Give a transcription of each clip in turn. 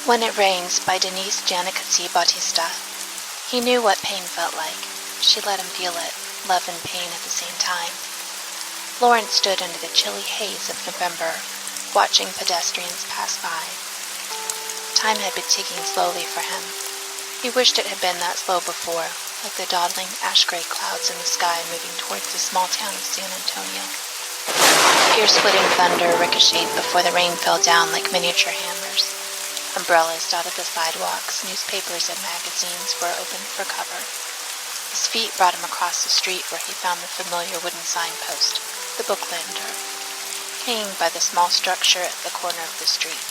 When It Rains by Danise Janica. He knew what pain felt like. She let him feel it, love and pain at the same time. Lawrence stood under the chilly haze of November, watching pedestrians pass by. Time had been ticking slowly for him. He wished it had been that slow before, like the dawdling ash-gray clouds in the sky moving towards the small town of San Antonio. Ear-splitting thunder ricocheted before the rain fell down like miniature hammers. Umbrellas dotted the sidewalks, newspapers and magazines were open for cover. His feet brought him across the street where he found the familiar wooden signpost, the Booklander, hanging by the small structure at the corner of the street.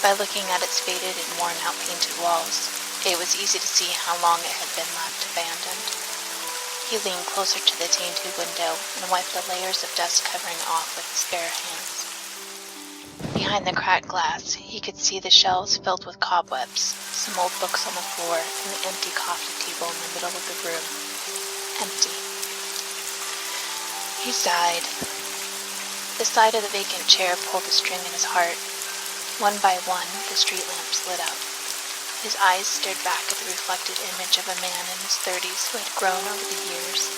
By looking at its faded and worn-out painted walls, it was easy to see how long it had been left abandoned. He leaned closer to the tainted window and wiped the layers of dust covering off with his bare hands. Behind the cracked glass, he could see the shelves filled with cobwebs, some old books on the floor, and the empty coffee table in the middle of the room. Empty. He sighed. The side of the vacant chair pulled the string in his heart. One by one, the street lamps lit out. His eyes stared back at the reflected image of a man in his 30s who had grown over the years.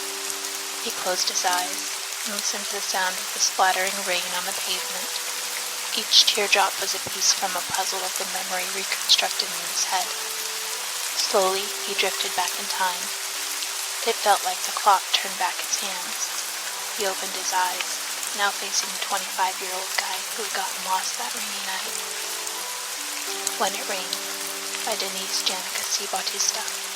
He closed his eyes and listened to the sound of the splattering rain on the pavement. Each teardrop was a piece from a puzzle of the memory reconstructed in his head. Slowly, he drifted back in time. It felt like the clock turned back its hands. He opened his eyes, now facing the 25-year-old guy who had gotten lost that rainy night. When It Rained by Danise Janica.